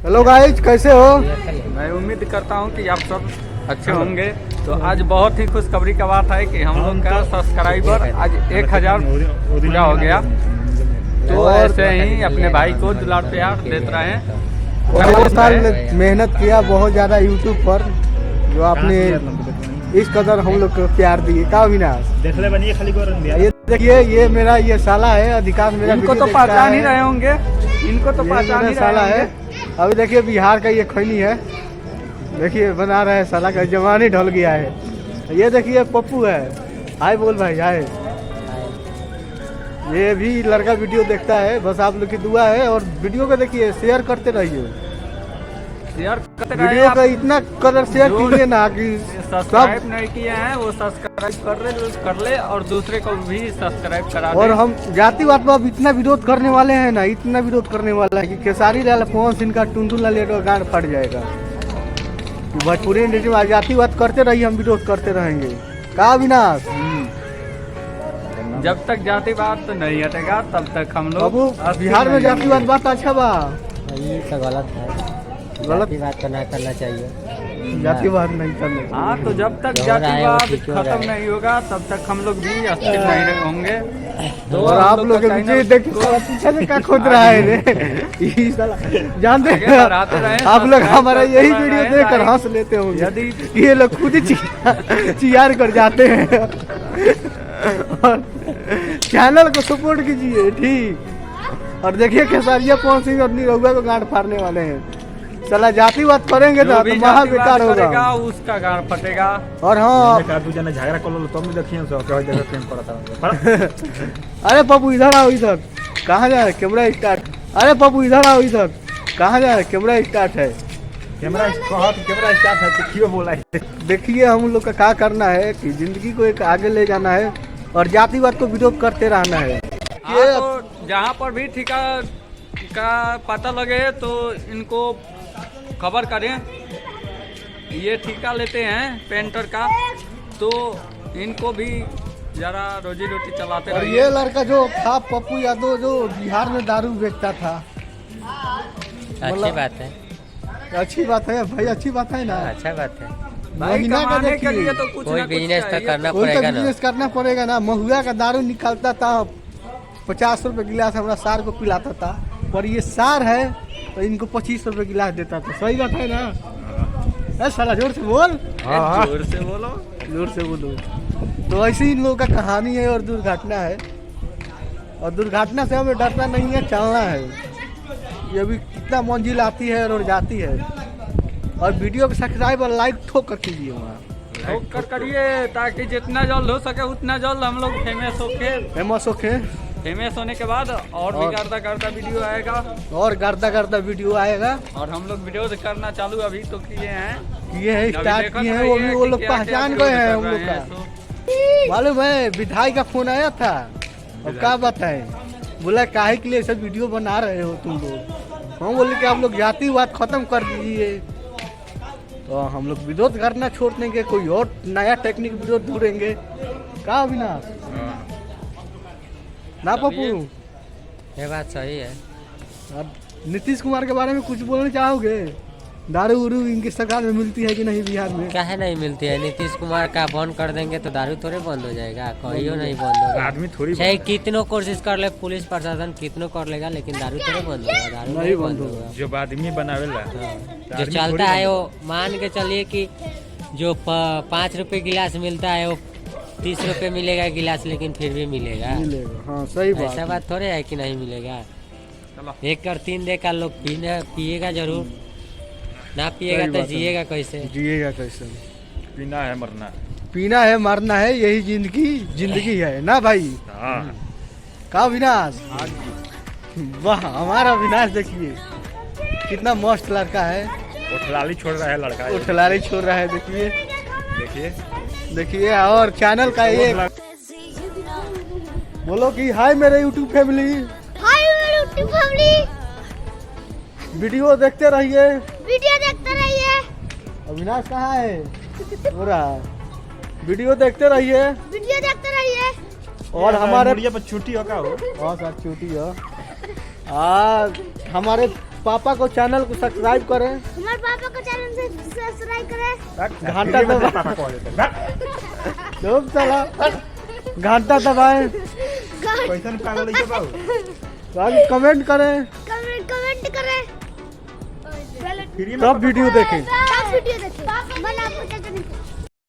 Hello guys, कैसे हो? मैं उम्मीद करता हूं कि आप सब अच्छे होंगे। तो आज बहुत ही खुशखबरी का बात है कि हम लोग का सब्सक्राइबर आज 1000 पूरा हो गया। तो ऐसे ही अपने भाई को दुलार प्यार देते रहे। 2 साल मेहनत किया बहुत ज़्यादा यूट्यूब पर, जो आपने इस कदर हम लोग को प्यार दिए। का अविनाश देख ले बनिए खाली कर दिया। ये देखिए, ये मेरा ये साला है। अधिकांश मेरा इनको तो पहचान ही रहे होंगे, इनको तो पहचान ही साला है। अभी देखिए बिहार का ये खैनी है, देखिए बना रहा है। साला का जवान ही ढल गया है। ये देखिए पप्पू है। हाय बोल भाई, हाय। ये भी लड़का वीडियो देखता है, बस आप लोग की दुआ है। और वीडियो को देखिए, शेयर करते रहिए। शेयर करते रहिए। वीडियो का इतना कलर शेयर कीजिए ना कि सब्सक्राइब नहीं किए हैं वो सब्सक्राइब कर ले और दूसरे को भी सब्सक्राइब करा दे। और हम जातिवाद पर अब इतना विरोध करने वाले हैं ना, इतना विरोध करने वाला है कि खेसारी लाल पवन सिंह का टुनटुन लाल का गांड फट जाएगा। भोजपुरी इंडस्ट्री में जातिवाद करते रहिए, हम विरोध करते रहेंगे। का अविनाश? जब तक जातिवाद नहीं हटेगा तब तक हम लोग बिहार में जातिवाद बात अच्छा बा। ये तो गलत है, गलत बात तो ना करना चाहिए। जातिवाद नहीं करना चाहिए। हाँ, तो जब तक जातिवाद खत्म नहीं होगा तब तक हम लोग भी अस्थिर नहीं होंगे। तो और आप लोग के पीछे देखिए पीछे से क्या खोद रहा है रे। जानते हैं आप लोग हमारा यही वीडियो देखकर हंस लेते होंगे। यदि ये लोग खुद ही चियार कर जाते हैं। और चैनल को सपोर्ट कीजिए, ठीक। और देखिए खेसारिया पवन सिंह और निरहुआ को गांड फाड़ने वाले हैं। चला जातिवाद करेंगे तो महा बेकार होगा, उसका गांड फटेगा। और हाँ, झगड़ा कर लो तुम देखिए प्रेम करता। अरे पप्पू इधर आओ, इधर। कहाँ जा रहे? Camera start. अरे पप्पू इधर आओ, इधर। कहाँ जा रहे? कैमरा स्टार्ट है। कैमरा स्टार्ट है तो क्यों बोला है? देखिए हम लोग का क्या करना है कि जिंदगी को एक आगे ले जाना है और जातिवाद को विरोध करते रहना है। तो जहाँ पर भी ठिका का पता लगे तो इनको खबर करें। ये ठेका लेते हैं पेंटर का, तो इनको भी जरा रोजी रोटी चलाते और रहिए। ये लड़का जो था पप्पू यादव, जो बिहार में दारू बेचता था। अच्छी बात है, अच्छी बात है भाई, अच्छी बात है ना। अच्छा बात है। भाई महीना का कमाने के देखिए, लिए तो कुछ कोई ना कुछ बिजनेस तो चाहिए। करना कोई तो पड़ेगा ना। बिजनेस करना पड़ेगा ना। महुआ का दारू निकालता था, 50 रुपए गिलास हमारा सार को पिलाता था। पर ये सार है तो इनको 25 रुपए गिलास देता था। सही बात है ना? साला जोर से बोल। जोर से बोलो, जोर से बोलो। तो ऐसे ही इन लोगों का कहानी है और दुर्घटना है। और दुर्घटना से हमें डरना नहीं है, चलना है। ये अभी कितना मंजिल आती है और जाती है। और वीडियो को सब्सक्राइब और लाइक ठोक कर कीजिए वहाँ। ठोक कर करिए ताकि जितना जल्द हो सके उतना जल्द हम लोग फेमस होके। फेमस होके, फेमस होने के बाद और भी करता वीडियो आएगा। और करता वीडियो आएगा। और हम लोग वीडियो करना चालू अभी तो किए हैं, स्टार्ट किए हैं। वो भी वो लोग पहचान गए हैं हम लोग का। मालूम है विधायक का फोन आया था। अब क्या बताएं, बोला काहे के लिए सब वीडियो बना रहे हो तुम लोग। हम बोले कि आप लोग जातिवाद खत्म कर दीजिए। तो हम लोग विरोध करना छोड़ देंगे, कोई और नया टेक्निक विरोध ढूंढेंगे। का अविनाश? ना पप्पू, ये बात सही है। अब नीतीश कुमार के बारे में कुछ बोलना चाहोगे? दारू उरू इनकी सरकार में मिलती है कि नहीं बिहार में? क्या है नहीं मिलती है? नीतीश कुमार का बंद कर देंगे तो दारू थोड़े बंद हो जाएगा, कहियो नहीं बंद होगा। आदमी थोड़ी चाहे कितनों कोशिश कर ले पुलिस प्रशासन, कितनों कर लेगा, लेकिन दारू थोड़े बंद होगा। दारू नहीं बंद होगा। जो आदमी बनावेला जो चलता है वो मान के चलिए कि जो 5 रुपए गिलास मिलता है वो 30 रुपए मिलेगा गिलास, लेकिन फिर भी मिलेगा। हाँ सही बात। ऐसा बात थोड़े है कि नहीं मिलेगा। 1 और 3 देकर लोग पिएगा जरूर, ना पिएगा तो जिएगा कैसे? जिएगा कैसे? पीना है मरना, पीना है मरना है, यही जिंदगी है ना भाई। का विनाश? वाह, हमारा विनाश देखिए कितना मस्त लड़का है। उठलाली छोड़ रहा है लड़का, उठलाली छोड़ रहा है। देखिए देखिए देखिए। और चैनल का ये बोलो कि हाय मेरे यूट्यूब फैमिली, हाय मेरे यूट्यूब फैमिली। वीडियो देखते रहिए। अविनाश कहाँ है? हो रहा वीडियो देखते रहिए। और हमारे पर छुट्टी होगा वो। हाँ सर, छुट्टी हो। हमारे पापा को चैनल को सब्सक्राइब करें, हमारे पापा को चैनल से सब्सक्राइब करें। घंटा दबा पापा कह देते हैं। खूब चला घंटा दबाएं, पैसा नहीं पागल है बाबू। आगे कमेंट करें, कमेंट करें, फ्री में सब वीडियो देखें। सब वीडियो देखें। मन आपको क्या करें?